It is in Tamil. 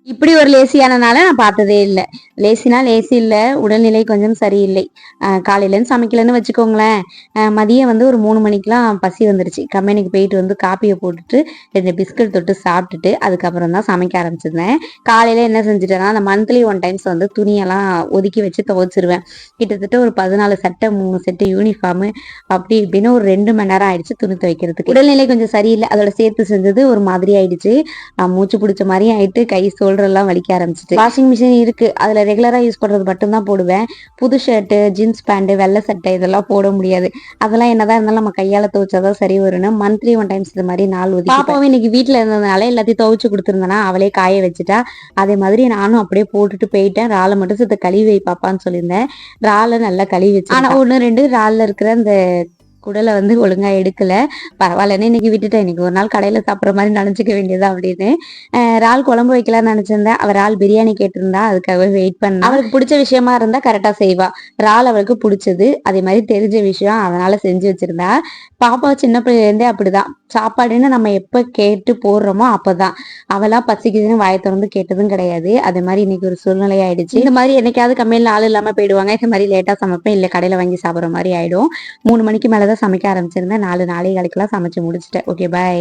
இப்படி ஒரு லேசியானனால நான் பார்த்ததே இல்ல. லேசினா லேசி இல்ல. உடல்நிலை கொஞ்சம் சரியில்லை. காலையிலேருந்து சமைக்கலன்னு வச்சுக்கோங்களேன். மதியம் வந்து ஒரு 3 மணிக்கெல்லாம் பசி வந்துருச்சு. கம்பெனிக்கு போயிட்டு வந்து காப்பிய போட்டுட்டு 2 பிஸ்கட் தொட்டு சாப்பிட்டுட்டு, அதுக்கப்புறம் தான் சமைக்க ஆரம்பிச்சிருந்தேன். காலையில என்ன செஞ்சுட்டேன்னா, அந்த மந்த்லி ஒன் டைம்ஸ் வந்து துணியெல்லாம் ஒதுக்கி வச்சு துவைச்சிருவேன். கிட்டத்தட்ட ஒரு 14 சட்டை, 3 செட்டு யூனிஃபார்மு அப்படி இப்படின்னு ஒரு 2 மணி நேரம் ஆயிடுச்சு துணி துவைக்கிறதுக்கு. உடல்நிலை கொஞ்சம் சரியில்ல. அதோட சேர்த்து செஞ்சது ஒரு மாதிரி ஆயிடுச்சு. மூச்சு பிடிச்ச மாதிரி ஆயிட்டு கை ஷோல்டர்லாம் வலிக்க ஆரம்பிச்சிட்டு. வாஷிங் மிஷின் இருக்கு. அதுல ரெகுலரா யூஸ் பண்றது மட்டும் தான் போடுவேன். புது ஷர்ட், ஜீன்ஸ் பேண்ட், வெள்ளை சட்டை இதெல்லாம் போட முடியாது. அதெல்லாம் என்னதான் இருந்தாலும் நம்ம கையால துவைச்சாதான் சரி வரும்னு மந்த்லி ஒன் டைம்ஸ் இது மாதிரி நாள் ஒதுக்கி. பாப்பாவும் இன்னைக்கு வீட்டுல இருந்ததுனால எல்லாத்தையும் துவைச்சு கொடுத்துருந்தேன்னா அவளே காய வச்சுட்டா. அதே மாதிரி நானும் அப்படியே போட்டுட்டு போயிட்டேன். இறாலை மட்டும் சேர்த்து கழுவி வை பாப்பான்னு சொல்லியிருந்தேன். இறாலை நல்லா கழுவி வச்சு. ஆனா 1 2 இறால்ல இருக்கிற அந்த குடலை வந்து ஒழுங்கா எடுக்கல. பரவாயில்லன்னு இன்னைக்கு விட்டுட்டேன். இன்னைக்கு ஒரு நாள் கடையில சாப்பிட்ற மாதிரி நினைச்சுக்க வேண்டியதா அப்படின்னு. இறால் குழம்பு வைக்கலாம்னு நினைச்சிருந்தேன். அவ இறால் பிரியாணி கேட்டிருந்தா. அதுக்காக வெயிட் பண்ணா. அவளுக்கு பிடிச்ச விஷயமா இருந்தா கரெக்டா செய்வா. இறால் அவளுக்கு பிடிச்சது. அதே மாதிரி தெரிஞ்ச விஷயம், அதனால செஞ்சு வச்சிருந்தா. பாப்பா சின்ன பிள்ளையிலேருந்தே அப்படிதான். சாப்பாடுன்னு நம்ம எப்ப கேட்டு போடுறோமோ அப்பதான். அவளா பசிக்குதுன்னு வாயை திறந்து கேட்டதும் கிடையாது. அதே மாதிரி இன்னைக்கு ஒரு சூழ்நிலை ஆயிடுச்சு. இந்த மாதிரி என்னைக்காவது கம்மியில ஆள் இல்லாம போயிடுவாங்க. இந்த மாதிரி லேட்டா சமைப்பேன், இல்ல கடையில வாங்கி சாப்பிடுற மாதிரி ஆயிடும். 3 மணிக்கு மேலதான் சமைக்க ஆரம்பிச்சிருந்தேன். 4 4:15 சமைச்சு முடிச்சிட்டேன். ஓகே, பாய்.